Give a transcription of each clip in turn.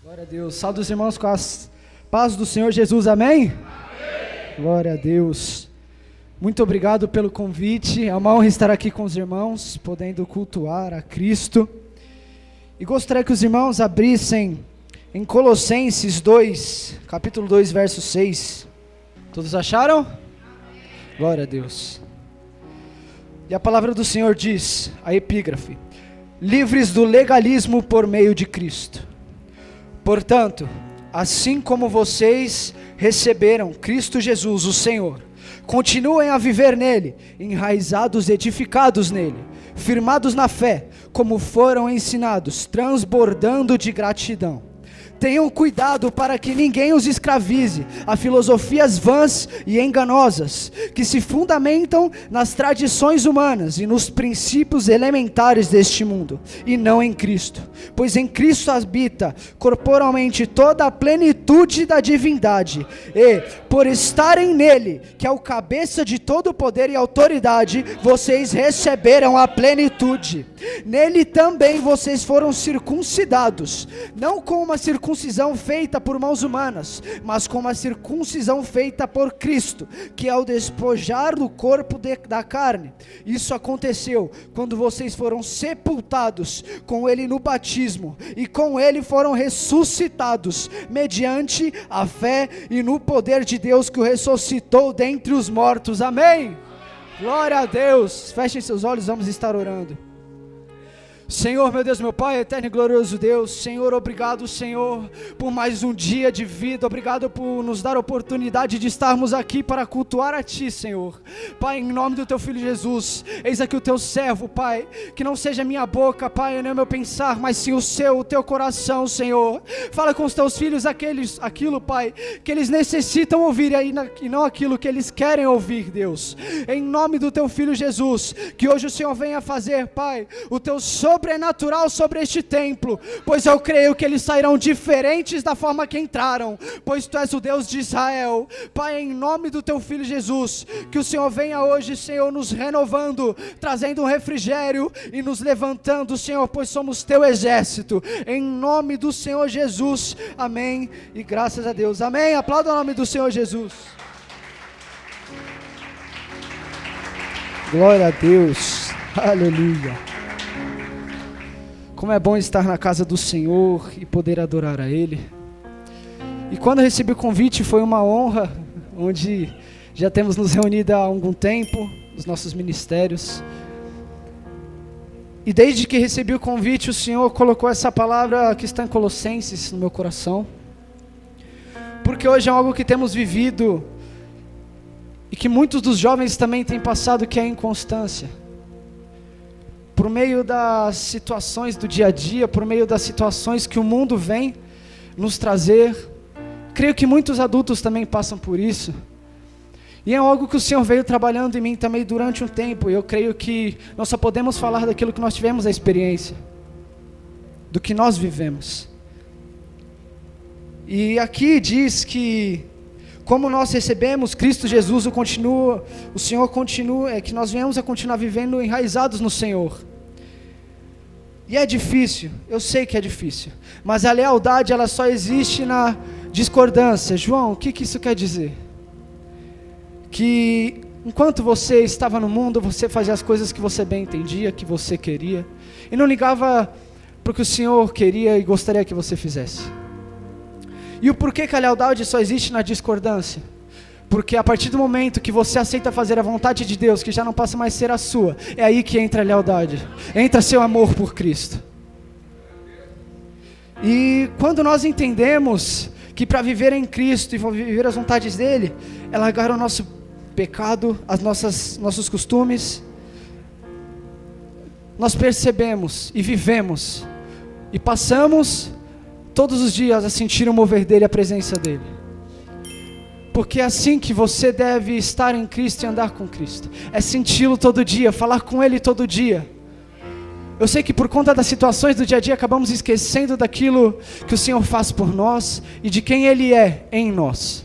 Glória a Deus. Saúde os irmãos com a paz do Senhor Jesus, amém? Amém. Glória a Deus. Muito obrigado pelo convite. É uma honra estar aqui com os irmãos, podendo cultuar a Cristo. E gostaria que os irmãos abrissem em Colossenses 2, capítulo 2, verso 6. Todos acharam? Amém. Glória a Deus. E a palavra do Senhor diz, a epígrafe: livres do legalismo por meio de Cristo. Portanto, assim como vocês receberam Cristo Jesus, o Senhor, continuem a viver nele, enraizados e edificados nele, firmados na fé, como foram ensinados, transbordando de gratidão. Tenham cuidado para que ninguém os escravize a filosofias vãs e enganosas, que se fundamentam nas tradições humanas e nos princípios elementares deste mundo, e não em Cristo. Pois em Cristo habita corporalmente toda a plenitude da divindade, e, por estarem nele, que é o cabeça de todo o poder e autoridade, vocês receberam a plenitude. Nele também vocês foram circuncidados, não com uma circuncisão feita por mãos humanas, mas com uma circuncisão feita por Cristo, que é o despojar do corpo da carne. Isso aconteceu quando vocês foram sepultados com ele no batismo, e com ele foram ressuscitados, mediante a fé e no poder de Deus que o ressuscitou dentre os mortos. Amém? Glória a Deus. Fechem seus olhos, vamos estar orando. Senhor, meu Deus, meu Pai, eterno e glorioso Deus, Senhor, obrigado, Senhor, por mais um dia de vida, obrigado por nos dar a oportunidade de estarmos aqui para cultuar a Ti, Senhor. Pai, em nome do Teu Filho Jesus, eis aqui o Teu servo, Pai, que não seja minha boca, Pai, nem o meu pensar, mas sim o Teu coração, Senhor. Fala com os Teus filhos aquilo, Pai, que eles necessitam ouvir e não aquilo que eles querem ouvir, Deus. Em nome do Teu Filho Jesus, que hoje o Senhor venha fazer, Pai, o Teu sobrenatural sobre este templo, pois eu creio que eles sairão diferentes da forma que entraram, pois Tu és o Deus de Israel. Pai, em nome do Teu Filho Jesus, que o Senhor venha hoje, Senhor, nos renovando, trazendo um refrigério e nos levantando, Senhor, pois somos Teu exército, em nome do Senhor Jesus, amém, e graças a Deus, amém. Aplauda o nome do Senhor Jesus. Glória a Deus, aleluia. Como é bom estar na casa do Senhor e poder adorar a Ele. E quando eu recebi o convite, foi uma honra, onde já temos nos reunido há algum tempo, nos nossos ministérios. E desde que recebi o convite, o Senhor colocou essa palavra que está em Colossenses no meu coração. Porque hoje é algo que temos vivido, e que muitos dos jovens também têm passado, que é a inconstância. Por meio das situações do dia a dia, por meio das situações que o mundo vem nos trazer. Creio que muitos adultos também passam por isso. E é algo que o Senhor veio trabalhando em mim também durante um tempo. E eu creio que nós só podemos falar daquilo que nós tivemos a experiência, do que nós vivemos. E aqui diz que, como nós recebemos Cristo Jesus, o Senhor continua, que nós venhamos a continuar vivendo enraizados no Senhor. E é difícil, eu sei que é difícil, mas a lealdade, ela só existe na discordância. João, o que isso quer dizer? Que enquanto você estava no mundo, você fazia as coisas que você bem entendia, que você queria, e não ligava para o que o Senhor queria e gostaria que você fizesse. E o porquê que a lealdade só existe na discordância? Porque a partir do momento que você aceita fazer a vontade de Deus, que já não passa mais a ser a sua, é aí que entra a lealdade, entra seu amor por Cristo. E quando nós entendemos que para viver em Cristo e viver as vontades dEle, é largar o nosso pecado, nossos costumes, nós percebemos e vivemos, e passamos todos os dias a sentir o mover dEle, a presença dEle. Porque é assim que você deve estar em Cristo e andar com Cristo. É senti-lo todo dia, falar com Ele todo dia. Eu sei que por conta das situações do dia a dia acabamos esquecendo daquilo que o Senhor faz por nós e de quem Ele é em nós.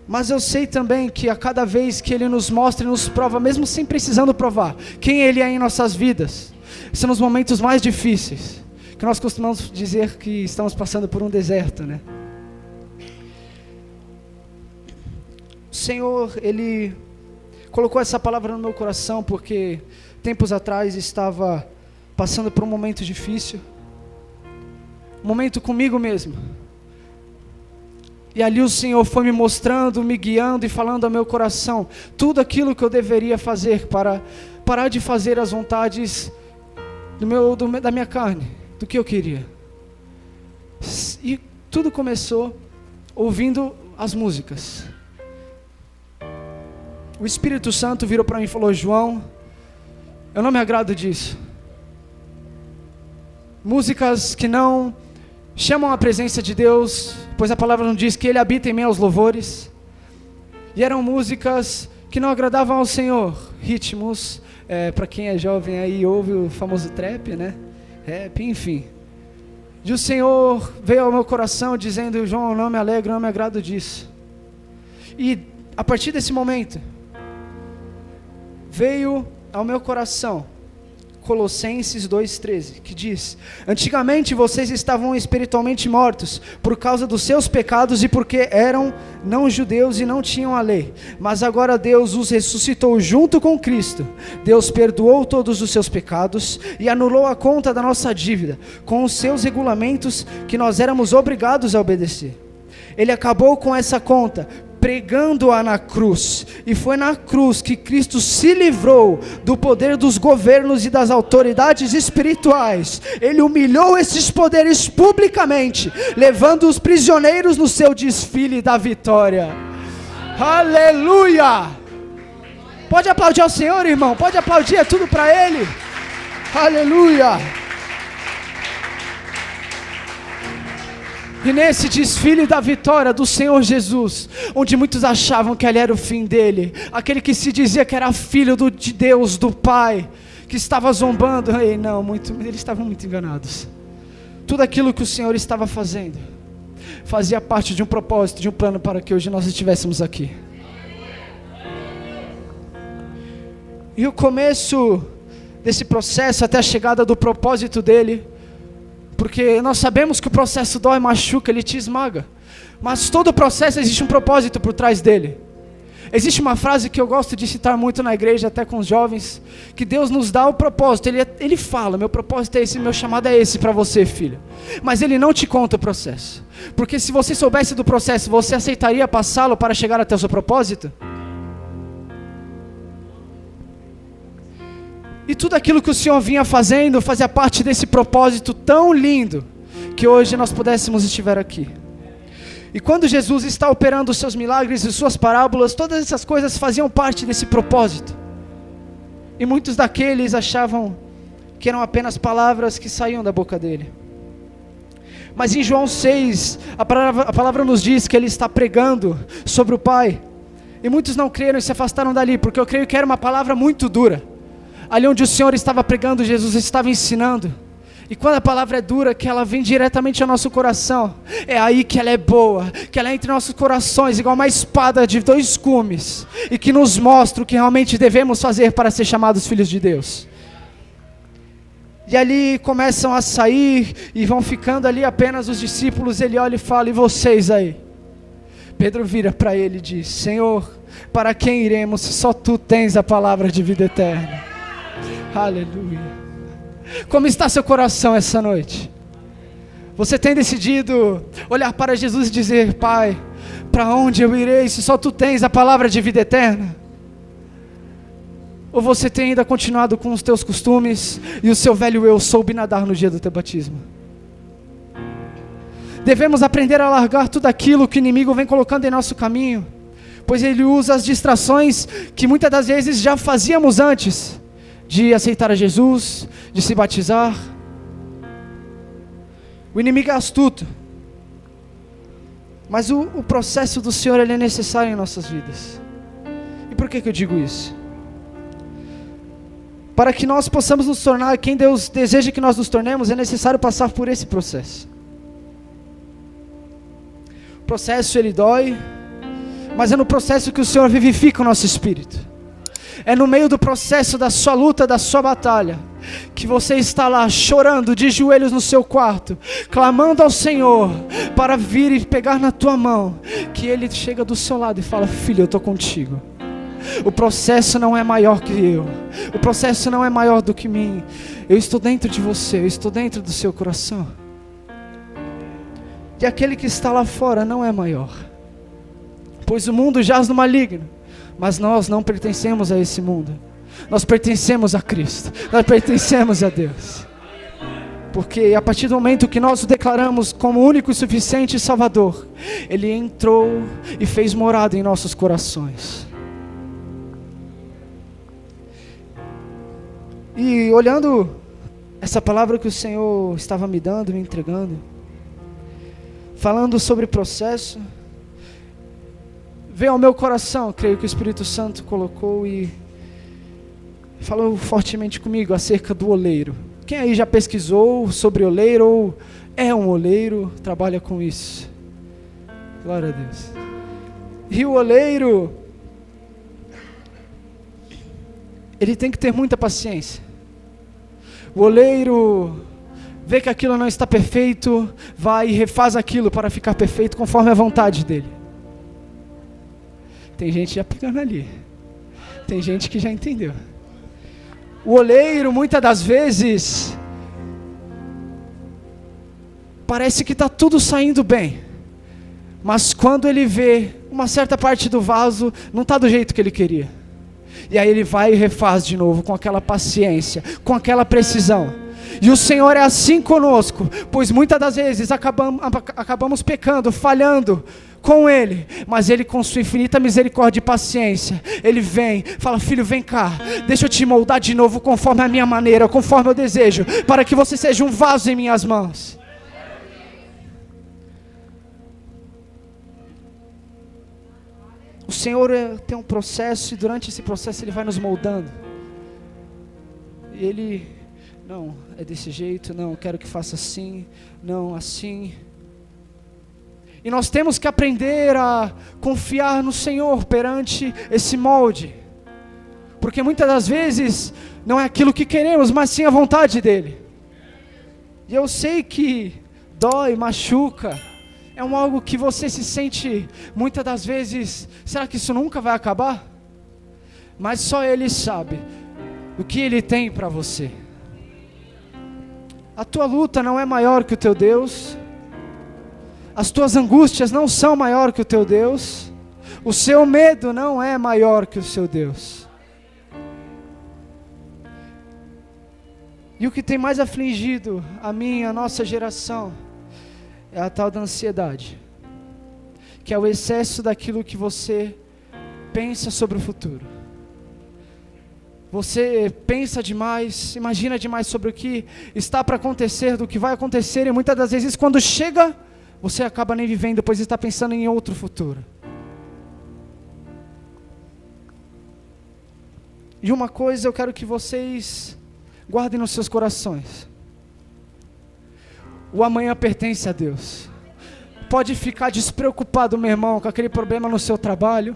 Mas eu sei também que a cada vez que Ele nos mostra e nos prova, mesmo sem precisando provar, quem Ele é em nossas vidas, são os momentos mais difíceis que nós costumamos dizer que estamos passando por um deserto, né? O Senhor, Ele colocou essa palavra no meu coração porque tempos atrás estava passando por um momento difícil, um momento comigo mesmo. E ali o Senhor foi me mostrando, me guiando e falando ao meu coração tudo aquilo que eu deveria fazer para parar de fazer as vontades da minha carne, do que eu queria. E tudo começou ouvindo as músicas. O Espírito Santo virou para mim e falou: João, eu não me agrado disso. Músicas que não chamam a presença de Deus, pois a palavra não diz que Ele habita em meus louvores. E eram músicas que não agradavam ao Senhor. Ritmos, para quem é jovem aí, ouve o famoso trap, né? Rap, enfim. E o Senhor veio ao meu coração dizendo: João, eu não me alegro, não me agrado disso. E a partir desse momento, veio ao meu coração Colossenses 2,13, que diz: antigamente vocês estavam espiritualmente mortos por causa dos seus pecados e porque eram não judeus e não tinham a lei, mas agora Deus os ressuscitou junto com Cristo. Deus perdoou todos os seus pecados e anulou a conta da nossa dívida com os seus regulamentos que nós éramos obrigados a obedecer. Ele acabou com essa conta pregando-a na cruz, e foi na cruz que Cristo se livrou do poder dos governos e das autoridades espirituais. Ele humilhou esses poderes publicamente, levando os prisioneiros no seu desfile da vitória. Aleluia! Pode aplaudir ao Senhor, irmão, pode aplaudir, é tudo para Ele. Aleluia! E nesse desfile da vitória do Senhor Jesus, onde muitos achavam que ele era o fim dele, aquele que se dizia que era filho de Deus, do Pai, que estava zombando, eles estavam muito enganados. Tudo aquilo que o Senhor estava fazendo, fazia parte de um propósito, de um plano para que hoje nós estivéssemos aqui. E o começo desse processo, até a chegada do propósito dele, porque nós sabemos que o processo dói, machuca, ele te esmaga. Mas todo o processo existe um propósito por trás dele. Existe uma frase que eu gosto de citar muito na igreja, até com os jovens, que Deus nos dá o propósito. Ele fala: meu propósito é esse, meu chamado é esse para você, filho. Mas Ele não te conta o processo. Porque se você soubesse do processo, você aceitaria passá-lo para chegar até o seu propósito? E tudo aquilo que o Senhor vinha fazendo fazia parte desse propósito tão lindo, que hoje nós pudéssemos estiver aqui. E quando Jesus está operando os seus milagres e suas parábolas, todas essas coisas faziam parte desse propósito. E muitos daqueles achavam que eram apenas palavras que saíam da boca dele. Mas em João 6, a palavra nos diz que ele está pregando sobre o Pai. E muitos não creram e se afastaram dali, porque eu creio que era uma palavra muito dura. Ali onde o Senhor estava pregando, Jesus estava ensinando. E quando a palavra é dura, que ela vem diretamente ao nosso coração, é aí que ela é boa, que ela entra em nossos corações igual uma espada de 2 gumes, e que nos mostra o que realmente devemos fazer para ser chamados filhos de Deus. E ali começam a sair, e vão ficando ali apenas os discípulos. Ele olha e fala: e vocês aí? Pedro vira para ele e diz: Senhor, para quem iremos se só Tu tens a palavra de vida eterna? Aleluia. Como está seu coração essa noite? Você tem decidido olhar para Jesus e dizer: Pai, para onde eu irei se só Tu tens a palavra de vida eterna? Ou você tem ainda continuado com os teus costumes e o seu velho eu soube nadar no dia do teu batismo? Devemos aprender a largar tudo aquilo que o inimigo vem colocando em nosso caminho, pois ele usa as distrações que muitas das vezes já fazíamos antes de aceitar a Jesus, de se batizar. O inimigo é astuto, mas o processo do Senhor, ele é necessário em nossas vidas. E por que eu digo isso? Para que nós possamos nos tornar quem Deus deseja que nós nos tornemos, é necessário passar por esse processo. O processo, ele dói, mas é no processo que o Senhor vivifica o nosso espírito. É no meio do processo da sua luta, da sua batalha, que você está lá chorando de joelhos no seu quarto, clamando ao Senhor para vir e pegar na tua mão, que Ele chega do seu lado e fala: filho, eu estou contigo. O processo não é maior que eu, o processo não é maior do que mim. Eu estou dentro de você, eu estou dentro do seu coração. E aquele que está lá fora não é maior, pois o mundo jaz no maligno, mas nós não pertencemos a esse mundo. Nós pertencemos a Cristo, nós pertencemos a Deus. Porque a partir do momento que nós o declaramos como único e suficiente Salvador, Ele entrou e fez morada em nossos corações. E olhando essa palavra que o Senhor estava me dando, me entregando, falando sobre processo, veio ao meu coração, creio que o Espírito Santo colocou e falou fortemente comigo acerca do oleiro. Quem aí já pesquisou sobre oleiro ou é um oleiro, trabalha com isso? Glória a Deus. E o oleiro, ele tem que ter muita paciência. O oleiro vê que aquilo não está perfeito, vai e refaz aquilo para ficar perfeito conforme a vontade dele. Tem gente já pegando ali, tem gente que já entendeu. O oleiro, muitas das vezes, parece que está tudo saindo bem, mas quando ele vê uma certa parte do vaso, não está do jeito que ele queria. E aí ele vai e refaz de novo, com aquela paciência, com aquela precisão. E o Senhor é assim conosco, pois muitas das vezes acabamos pecando, falhando com Ele, mas Ele, com sua infinita misericórdia e paciência, Ele vem, fala: filho, vem cá, deixa eu te moldar de novo conforme a minha maneira, conforme eu desejo, para que você seja um vaso em minhas mãos. O Senhor tem um processo, e durante esse processo Ele vai nos moldando. E Ele, não, é desse jeito, não, quero que faça assim, não, assim. E nós temos que aprender a confiar no Senhor perante esse molde. Porque muitas das vezes não é aquilo que queremos, mas sim a vontade dEle. E eu sei que dói, machuca, é algo que você se sente muitas das vezes: será que isso nunca vai acabar? Mas só Ele sabe o que Ele tem para você. A tua luta não é maior que o teu Deus, as tuas angústias não são maior que o teu Deus, o seu medo não é maior que o seu Deus. E o que tem mais afligido a mim e a nossa geração é a tal da ansiedade, que é o excesso daquilo que você pensa sobre o futuro. Você pensa demais, imagina demais sobre o que está para acontecer, do que vai acontecer, e muitas das vezes quando chega, você acaba nem vivendo, pois está pensando em outro futuro. E uma coisa eu quero que vocês guardem nos seus corações: o amanhã pertence a Deus. Pode ficar despreocupado, meu irmão, com aquele problema no seu trabalho,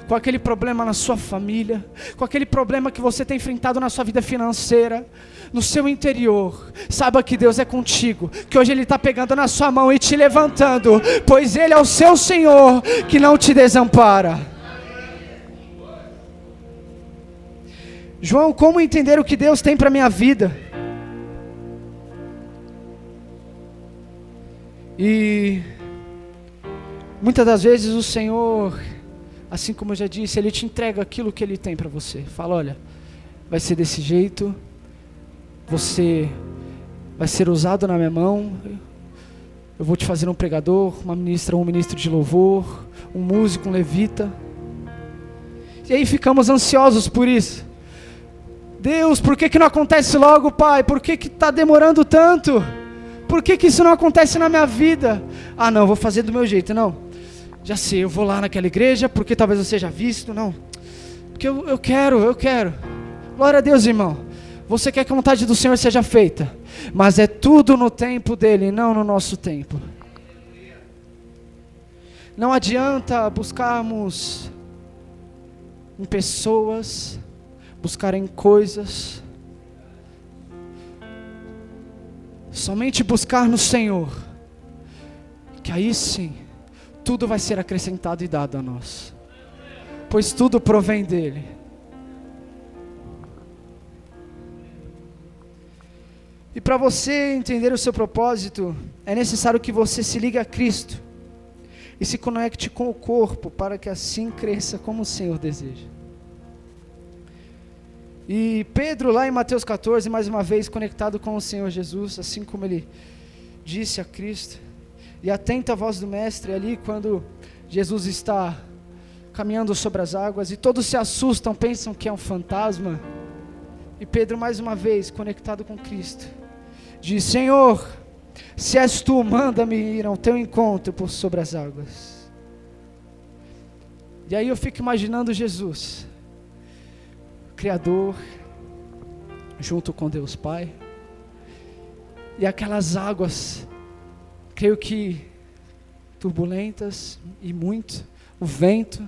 com aquele problema na sua família, com aquele problema que você tem enfrentado na sua vida financeira, no seu interior. Saiba que Deus é contigo, que hoje Ele está pegando na sua mão e te levantando, pois Ele é o seu Senhor que não te desampara. João, como entender o que Deus tem para a minha vida? E muitas das vezes o Senhor, assim como eu já disse, Ele te entrega aquilo que Ele tem para você. Fala: olha, vai ser desse jeito, você vai ser usado na minha mão, eu vou te fazer um pregador, uma ministra, um ministro de louvor, um músico, um levita. E aí ficamos ansiosos por isso. Deus, por que não acontece logo, Pai? Por que está demorando tanto? Por que isso não acontece na minha vida? Ah, não, vou fazer do meu jeito. Não, já sei, eu vou lá naquela igreja, porque talvez eu seja visto. Não, porque eu quero. Glória a Deus, irmão. Você quer que a vontade do Senhor seja feita, mas é tudo no tempo dEle, não no nosso tempo. Não adianta buscarmos em pessoas, buscar em coisas, somente buscar no Senhor, que aí sim, tudo vai ser acrescentado e dado a nós, pois tudo provém dEle. E para você entender o seu propósito, é necessário que você se ligue a Cristo e se conecte com o corpo, para que assim cresça como o Senhor deseja. E Pedro, lá em Mateus 14, mais uma vez conectado com o Senhor Jesus, assim como ele disse a Cristo, e atento à voz do Mestre ali, quando Jesus está caminhando sobre as águas, e todos se assustam, pensam que é um fantasma, e Pedro mais uma vez, conectado com Cristo, diz: Senhor, se és tu, manda-me ir ao teu encontro por sobre as águas. E aí eu fico imaginando Jesus, Criador, junto com Deus Pai, e aquelas águas, creio que turbulentas e muito, o vento,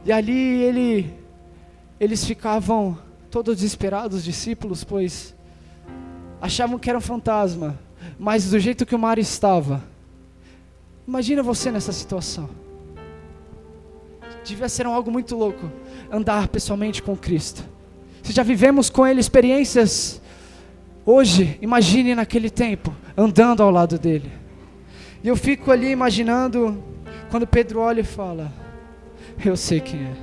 e ali eles ficavam todos desesperados, os discípulos, pois achavam que era um fantasma, mas do jeito que o mar estava, imagina você nessa situação. Devia ser algo muito louco, andar pessoalmente com Cristo. Se já vivemos com Ele experiências hoje, imagine naquele tempo, andando ao lado dEle. E eu fico ali imaginando, quando Pedro olha e fala: eu sei quem é,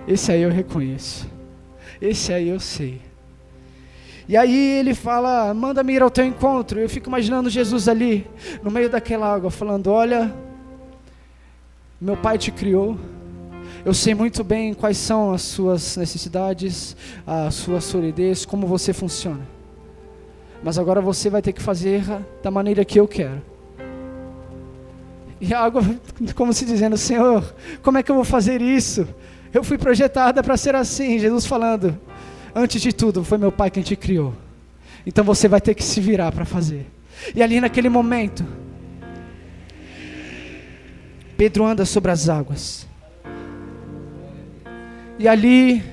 esse aí eu reconheço, esse aí eu sei. E aí ele fala: manda-me ir ao teu encontro. Eu fico imaginando Jesus ali, no meio daquela água, falando: olha, meu Pai te criou, eu sei muito bem quais são as suas necessidades, a sua solidez, como você funciona, mas agora você vai ter que fazer da maneira que eu quero. E a água, como se dizendo: Senhor, como é que eu vou fazer isso? Eu fui projetada para ser assim. Jesus falando: antes de tudo, foi meu Pai quem te criou, então você vai ter que se virar para fazer. E ali naquele momento, Pedro anda sobre as águas, e ali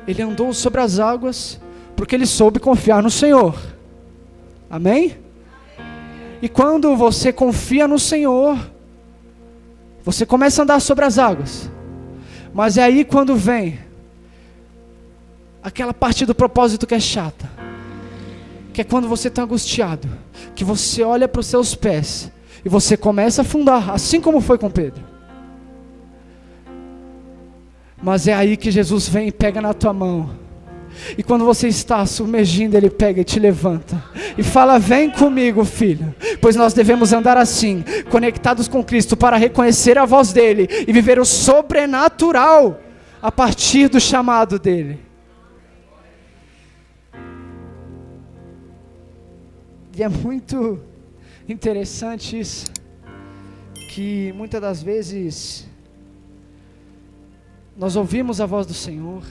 ele andou sobre as águas, porque ele soube confiar no Senhor. Amém? E quando você confia no Senhor, você começa a andar sobre as águas. Mas é aí quando vem aquela parte do propósito que é chata, que é quando você está angustiado, que você olha para os seus pés e você começa a afundar, assim como foi com Pedro. Mas é aí que Jesus vem e pega na tua mão, e quando você está submergindo, Ele pega e te levanta e fala: vem comigo, filho, pois nós devemos andar assim, conectados com Cristo, para reconhecer a voz dEle e viver o sobrenatural a partir do chamado dEle. E é muito interessante isso, que muitas das vezes nós ouvimos a voz do Senhor,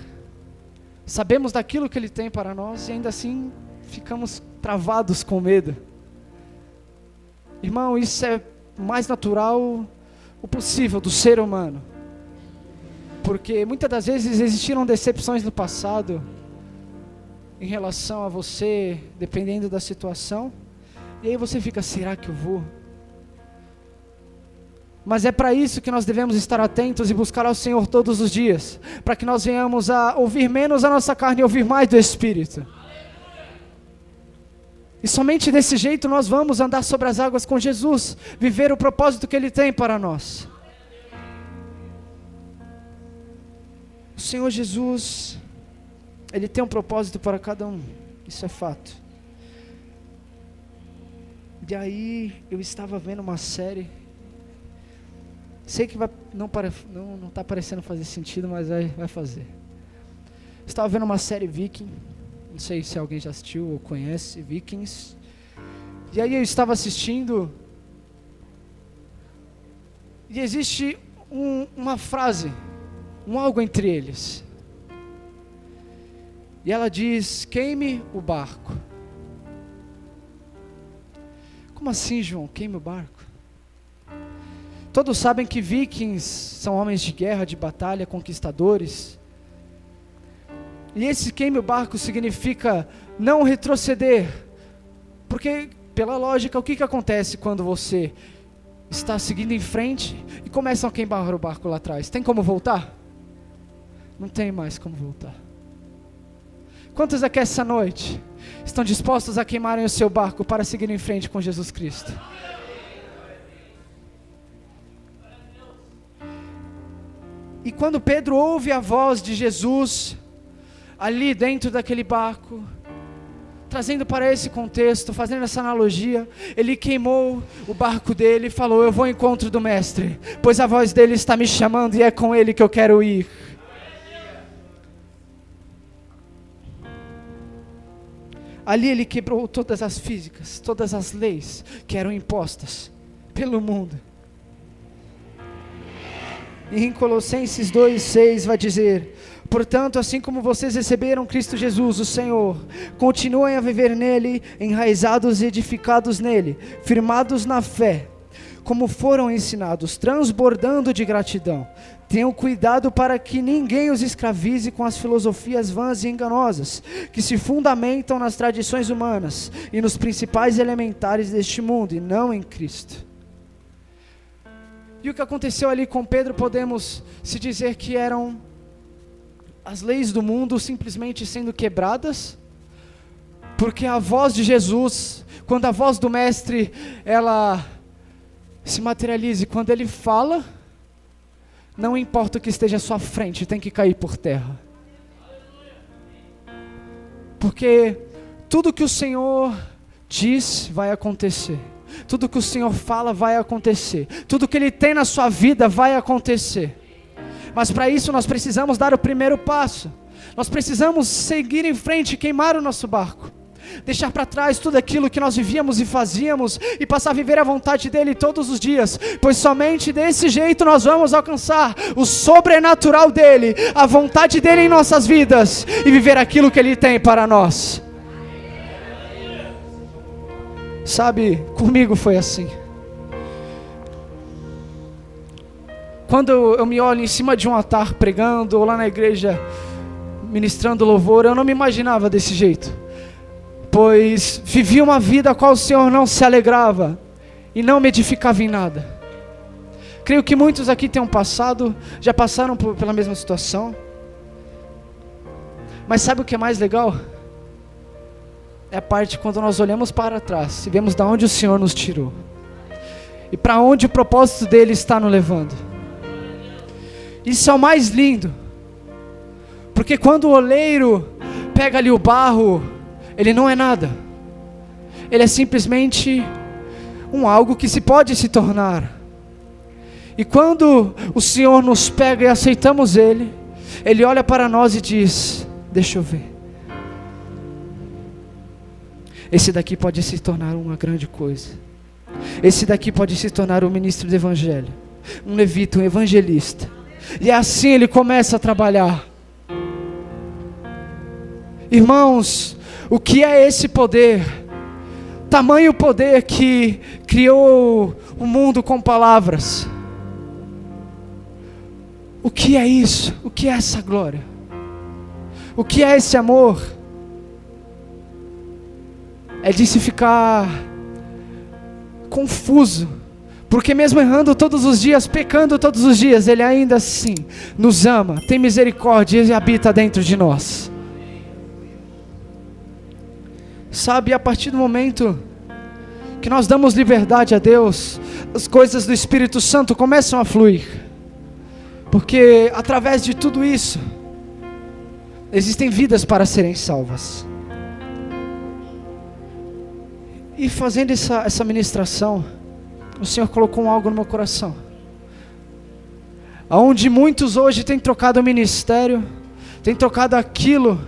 sabemos daquilo que Ele tem para nós, e ainda assim ficamos travados com medo. Irmão, isso é mais natural o possível do ser humano, porque muitas das vezes existiram decepções no passado em relação a você, dependendo da situação, e aí você fica: será que eu vou? Mas é para isso que nós devemos estar atentos e buscar ao Senhor todos os dias, para que nós venhamos a ouvir menos a nossa carne e ouvir mais do Espírito. E somente desse jeito nós vamos andar sobre as águas com Jesus, viver o propósito que Ele tem para nós. O Senhor Jesus, Ele tem um propósito para cada um, isso é fato. E aí eu estava vendo uma série, sei que não está parecendo fazer sentido, mas vai fazer. Estava vendo uma série Viking, não sei se alguém já assistiu ou conhece Vikings. E aí eu estava assistindo, e existe uma frase, algo entre eles. E ela diz: queime o barco. Como assim, João? Queime o barco? Todos sabem que vikings são homens de guerra, de batalha, conquistadores. E esse queime o barco significa não retroceder. Porque, pela lógica, o que acontece quando você está seguindo em frente e começam a queimar o barco lá atrás? Tem como voltar? Não tem mais como voltar. Quantos aqui essa noite estão dispostos a queimarem o seu barco para seguir em frente com Jesus Cristo? E quando Pedro ouve a voz de Jesus, ali dentro daquele barco, trazendo para esse contexto, fazendo essa analogia, ele queimou o barco dele e falou: eu vou ao encontro do mestre, pois a voz dele está me chamando e é com ele que eu quero ir. Ali ele quebrou todas as físicas, todas as leis que eram impostas pelo mundo. E em Colossenses 2:6 vai dizer: portanto, assim como vocês receberam Cristo Jesus, o Senhor, continuem a viver nele, enraizados e edificados nele, firmados na fé, como foram ensinados, transbordando de gratidão. Tenham cuidado para que ninguém os escravize com as filosofias vãs e enganosas, que se fundamentam nas tradições humanas e nos principais elementares deste mundo, e não em Cristo. E o que aconteceu ali com Pedro, podemos se dizer que eram as leis do mundo simplesmente sendo quebradas, porque a voz de Jesus, quando a voz do mestre, ela se materializa, quando ele fala, não importa o que esteja à sua frente, tem que cair por terra. Porque tudo que o Senhor diz vai acontecer. Tudo que o Senhor fala vai acontecer. Tudo que Ele tem na sua vida vai acontecer. Mas para isso nós precisamos dar o primeiro passo. Nós precisamos seguir em frente, queimar o nosso barco. Deixar para trás tudo aquilo que nós vivíamos e fazíamos e passar a viver a vontade dEle todos os dias, pois somente desse jeito nós vamos alcançar o sobrenatural dEle, a vontade dEle em nossas vidas e viver aquilo que Ele tem para nós. Sabe, comigo foi assim. Quando eu me olho em cima de um altar pregando, ou lá na igreja ministrando louvor, eu não me imaginava desse jeito, pois vivia uma vida a qual o Senhor não se alegrava e não me edificava em nada. Creio que muitos aqui tenham passado, já passaram pela mesma situação. Mas sabe o que é mais legal? É a parte quando nós olhamos para trás e vemos de onde o Senhor nos tirou e para onde o propósito dEle está nos levando. Isso é o mais lindo, porque quando o oleiro pega ali o barro, ele não é nada, ele é simplesmente algo que se pode se tornar. E quando o Senhor nos pega e aceitamos Ele, Ele olha para nós e diz: deixa eu ver, esse daqui pode se tornar uma grande coisa, esse daqui pode se tornar um ministro do Evangelho, um levita, um evangelista. E assim Ele começa a trabalhar. Irmãos, o que é esse poder? Tamanho poder que criou o mundo com palavras. O que é isso? O que é essa glória? O que é esse amor? É de se ficar confuso, porque mesmo errando todos os dias, pecando todos os dias, Ele ainda assim nos ama, tem misericórdia e habita dentro de nós. Sabe, a partir do momento que nós damos liberdade a Deus, as coisas do Espírito Santo começam a fluir, porque através de tudo isso, existem vidas para serem salvas. E fazendo essa ministração, o Senhor colocou algo no meu coração, onde muitos hoje têm trocado o ministério, têm trocado aquilo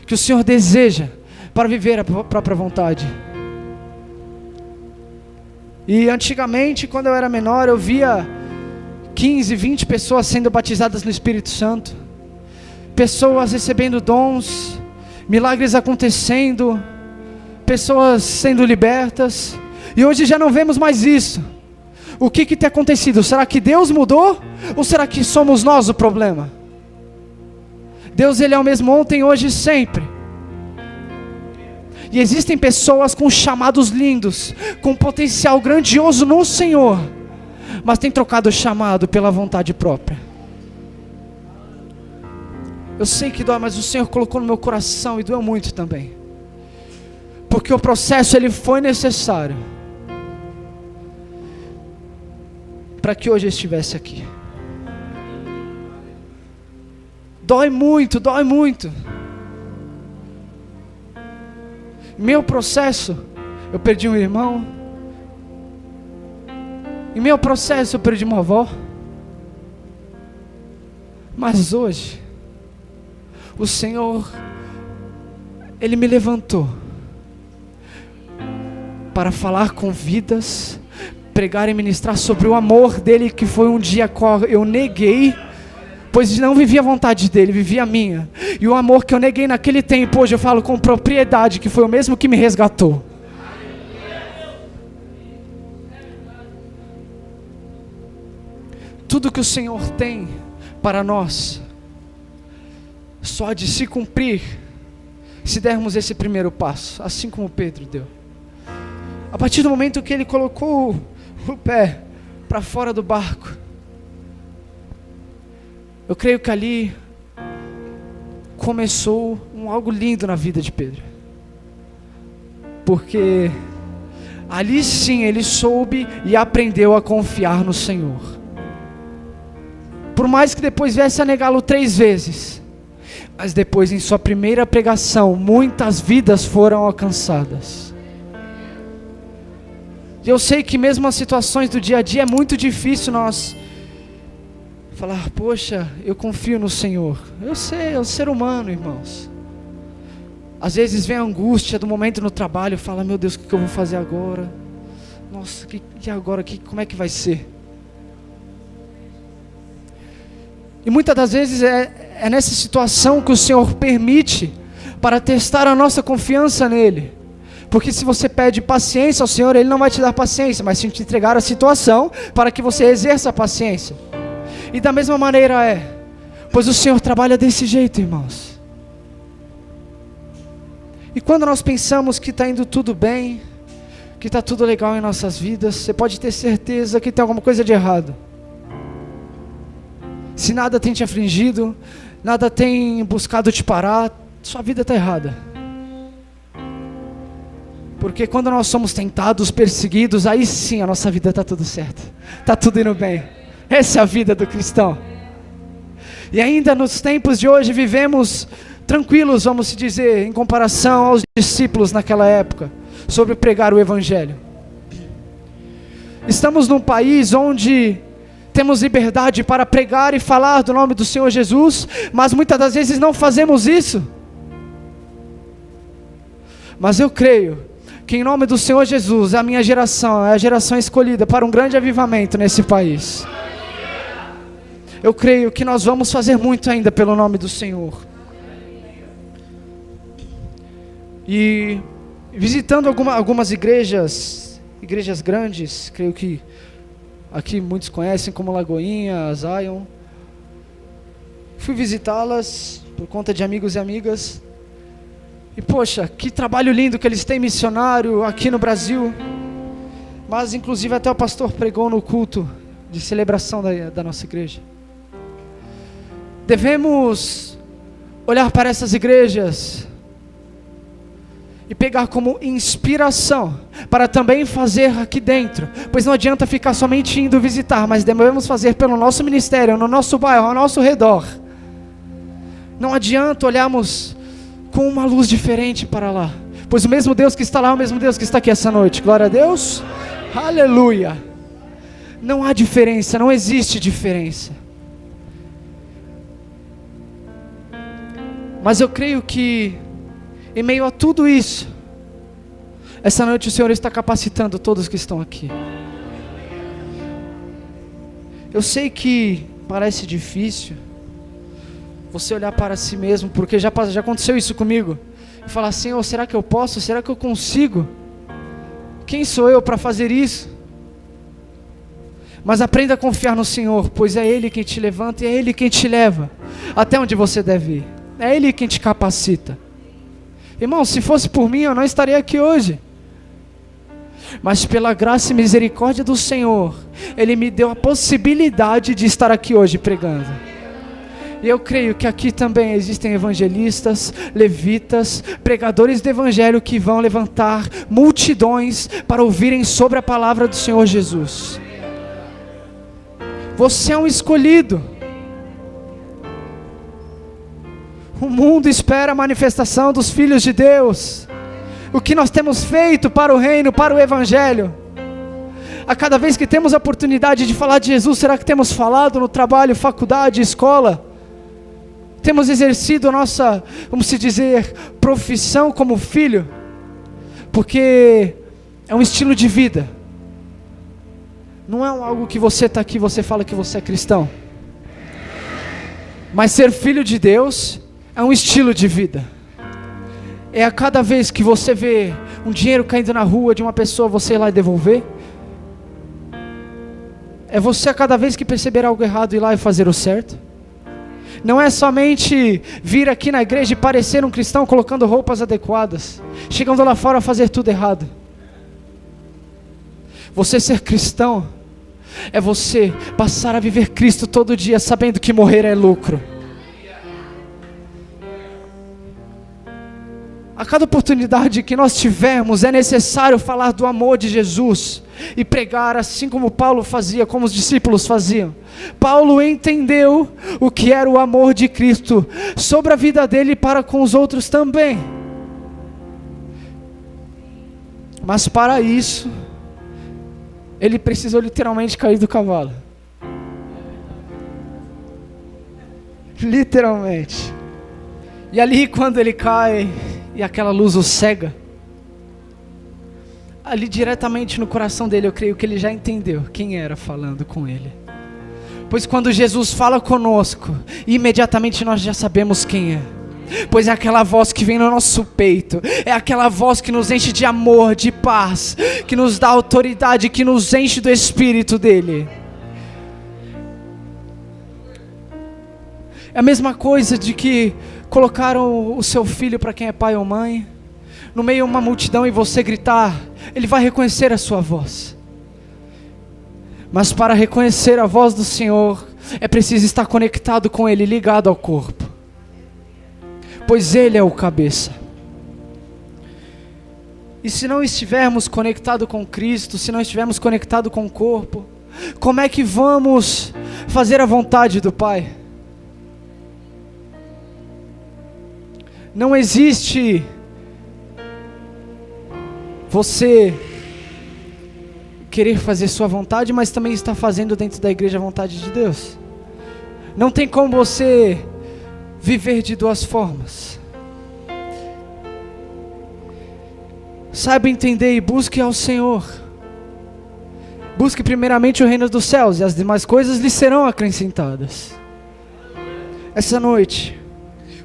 que o Senhor deseja para viver a própria vontade. E antigamente, quando eu era menor, eu via 15, 20 pessoas sendo batizadas no Espírito Santo, pessoas recebendo dons, milagres acontecendo, pessoas sendo libertas. E hoje já não vemos mais isso. O que tem acontecido? Será que Deus mudou? Ou será que somos nós o problema? Deus, Ele é o mesmo ontem, hoje e sempre. E existem pessoas com chamados lindos, com potencial grandioso no Senhor, mas tem trocado o chamado pela vontade própria. Eu sei que dói, mas o Senhor colocou no meu coração e doeu muito também. Porque o processo, ele foi necessário para que hoje eu estivesse aqui. Dói muito, dói muito. Meu processo, eu perdi um irmão. Em meu processo, eu perdi uma avó. Mas hoje, o Senhor, Ele me levantou para falar com vidas, pregar e ministrar sobre o amor dEle, que foi um dia qual eu neguei, pois não vivia a vontade dEle, vivia a minha. E o amor que eu neguei naquele tempo, hoje eu falo com propriedade, que foi o mesmo que me resgatou. Tudo que o Senhor tem para nós só há de se cumprir se dermos esse primeiro passo, assim como Pedro deu. A partir do momento que ele colocou o pé para fora do barco, eu creio que ali começou algo lindo na vida de Pedro, porque ali sim ele soube e aprendeu a confiar no Senhor. Por mais que depois viesse a negá-lo 3 vezes, mas depois, em sua primeira pregação, muitas vidas foram alcançadas. E eu sei que mesmo as situações do dia a dia é muito difícil nós falar, poxa, eu confio no Senhor. Eu sei, é um ser humano, irmãos. Às vezes vem a angústia do momento no trabalho, fala, meu Deus, o que eu vou fazer agora? Nossa, e agora? Como é que vai ser? E muitas das vezes é nessa situação que o Senhor permite para testar a nossa confiança nele. Porque se você pede paciência ao Senhor, Ele não vai te dar paciência, mas sim te entregar a situação para que você exerça a paciência. E da mesma maneira pois o Senhor trabalha desse jeito, irmãos. E quando nós pensamos que está indo tudo bem, que está tudo legal em nossas vidas, você pode ter certeza que tem alguma coisa de errado. Se nada tem te afligido, nada tem buscado te parar, sua vida está errada. Porque quando nós somos tentados, perseguidos, aí sim a nossa vida está tudo certo, está tudo indo bem. Essa é a vida do cristão. E ainda nos tempos de hoje vivemos tranquilos, vamos se dizer, em comparação aos discípulos naquela época, sobre pregar o Evangelho. Estamos num país onde temos liberdade para pregar e falar do nome do Senhor Jesus, mas muitas das vezes não fazemos isso. Mas eu creio que em nome do Senhor Jesus, a minha geração é a geração escolhida para um grande avivamento nesse país. Eu creio que nós vamos fazer muito ainda pelo nome do Senhor. E visitando algumas igrejas grandes, creio que aqui muitos conhecem como Lagoinha, Zion. Fui visitá-las por conta de amigos e amigas. E poxa, que trabalho lindo que eles têm missionário aqui no Brasil. Mas inclusive até o pastor pregou no culto de celebração da nossa igreja. Devemos olhar para essas igrejas e pegar como inspiração para também fazer aqui dentro, pois não adianta ficar somente indo visitar, mas devemos fazer pelo nosso ministério, no nosso bairro, ao nosso redor. Não adianta olharmos com uma luz diferente para lá, pois o mesmo Deus que está lá é o mesmo Deus que está aqui essa noite. Glória a Deus, aleluia. Não há diferença, não existe diferença. Mas eu creio que em meio a tudo isso, essa noite o Senhor está capacitando todos que estão aqui. Eu sei que parece difícil você olhar para si mesmo, porque já aconteceu isso comigo, e falar, Senhor, será que eu posso? Será que eu consigo? Quem sou eu para fazer isso? Mas aprenda a confiar no Senhor, pois é Ele quem te levanta e é Ele quem te leva até onde você deve ir. É Ele quem te capacita. Irmão, se fosse por mim, eu não estaria aqui hoje. Mas pela graça e misericórdia do Senhor, Ele me deu a possibilidade de estar aqui hoje pregando. E eu creio que aqui também existem evangelistas, levitas, pregadores do evangelho que vão levantar multidões para ouvirem sobre a palavra do Senhor Jesus. Você é um escolhido. O mundo espera a manifestação dos filhos de Deus. O que nós temos feito para o reino, para o evangelho? A cada vez que temos a oportunidade de falar de Jesus, será que temos falado no trabalho, faculdade, escola? Temos exercido a nossa, vamos se dizer, profissão como filho? Porque é um estilo de vida. Não é algo que você está aqui e você fala que você é cristão. Mas ser filho de Deus é um estilo de vida. É a cada vez que você vê um dinheiro caindo na rua de uma pessoa, você ir lá e devolver. É você a cada vez que perceber algo errado ir lá e fazer o certo. Não é somente vir aqui na igreja e parecer um cristão colocando roupas adequadas, chegando lá fora a fazer tudo errado. Você ser cristão é você passar a viver Cristo todo dia, sabendo que morrer é lucro. A cada oportunidade que nós tivermos, é necessário falar do amor de Jesus e pregar assim como Paulo fazia, como os discípulos faziam. Paulo entendeu o que era o amor de Cristo sobre a vida dele para com os outros também. Mas para isso, ele precisou literalmente cair do cavalo. Literalmente. E ali quando ele cai e aquela luz o cega, ali diretamente no coração dele, eu creio que ele já entendeu quem era falando com ele. Pois quando Jesus fala conosco, imediatamente nós já sabemos quem é. Pois é aquela voz que vem no nosso peito, é aquela voz que nos enche de amor, de paz, que nos dá autoridade, que nos enche do Espírito dele. É a mesma coisa de que colocaram o seu filho, para quem é pai ou mãe, no meio de uma multidão e você gritar, ele vai reconhecer a sua voz. Mas para reconhecer a voz do Senhor, é preciso estar conectado com Ele, ligado ao corpo. Pois Ele é o cabeça. E se não estivermos conectados com Cristo, se não estivermos conectados com o corpo, como é que vamos fazer a vontade do Pai? Não existe você querer fazer sua vontade, mas também estar fazendo dentro da igreja a vontade de Deus. Não tem como você viver de duas formas. Saiba entender e busque ao Senhor. Busque primeiramente o reino dos céus e as demais coisas lhe serão acrescentadas. Essa noite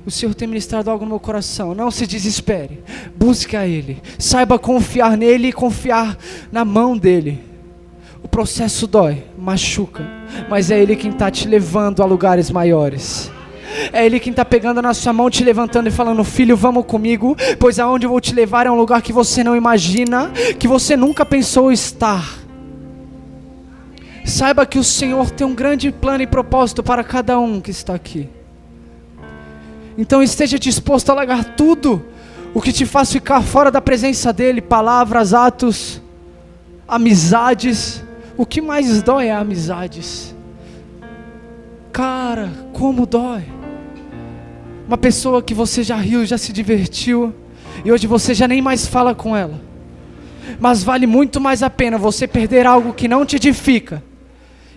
o Senhor tem ministrado algo no meu coração. Não se desespere, busque a Ele, saiba confiar nele e confiar na mão dele. O processo dói, machuca, mas é Ele quem está te levando a lugares maiores. É Ele quem está pegando na sua mão, te levantando e falando: filho, vamos comigo, pois aonde eu vou te levar é um lugar que você não imagina, que você nunca pensou estar. Saiba que o Senhor tem um grande plano e propósito para cada um que está aqui. Então esteja disposto a largar tudo o que te faz ficar fora da presença dEle, palavras, atos, amizades. O que mais dói é amizades. Cara, como dói. Uma pessoa que você já riu, já se divertiu, e hoje você já nem mais fala com ela. Mas vale muito mais a pena você perder algo que não te edifica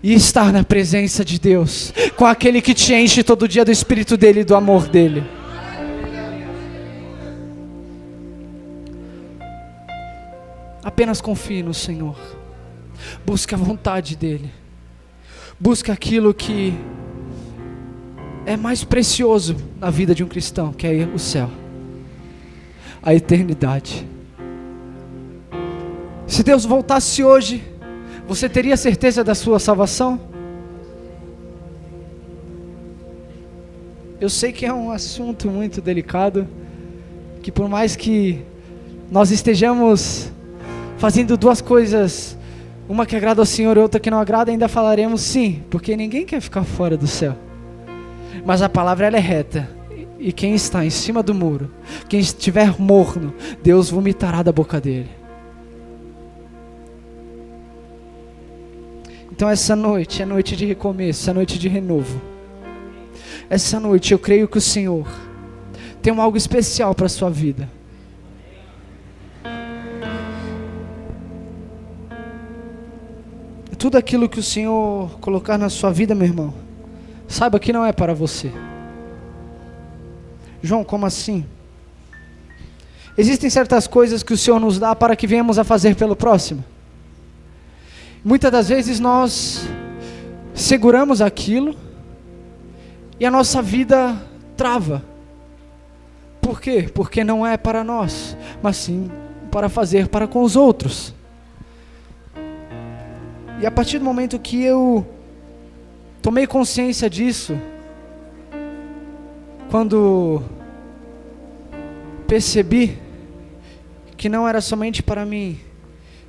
e estar na presença de Deus, com aquele que te enche todo dia do Espírito dEle e do amor dEle. Apenas confie no Senhor. Busque a vontade dEle. Busque aquilo que é mais precioso na vida de um cristão, que é o céu, a eternidade. Se Deus voltasse hoje, você teria certeza da sua salvação? Eu sei que é um assunto muito delicado, que por mais que nós estejamos fazendo duas coisas, uma que agrada ao Senhor e outra que não agrada, ainda falaremos sim, porque ninguém quer ficar fora do céu. Mas a palavra ela é reta, e quem está em cima do muro, quem estiver morno, Deus vomitará da boca dele. Então essa noite é noite de recomeço, é noite de renovo. Essa noite eu creio que o Senhor tem algo especial para a sua vida. Tudo aquilo que o Senhor colocar na sua vida, meu irmão, saiba que não é para você. João, como assim? Existem certas coisas que o Senhor nos dá para que venhamos a fazer pelo próximo. Muitas das vezes nós seguramos aquilo e a nossa vida trava. Por quê? Porque não é para nós, mas sim para fazer para com os outros. E a partir do momento que eu tomei consciência disso, quando percebi que não era somente para mim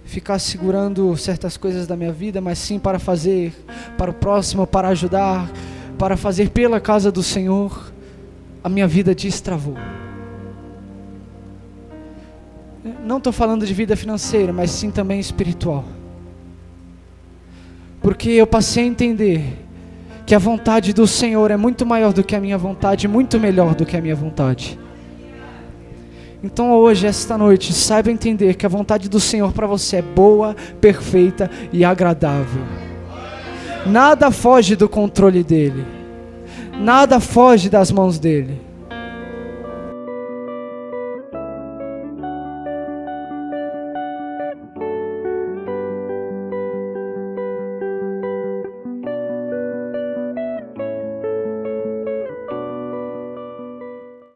ficar segurando certas coisas da minha vida, mas sim para fazer para o próximo, para ajudar, para fazer pela casa do Senhor, a minha vida destravou. Não estou falando de vida financeira, mas sim também espiritual. Porque eu passei a entender que a vontade do Senhor é muito maior do que a minha vontade, muito melhor do que a minha vontade. Então hoje, esta noite, saiba entender que a vontade do Senhor para você é boa, perfeita e agradável. Nada foge do controle dEle. Nada foge das mãos dEle.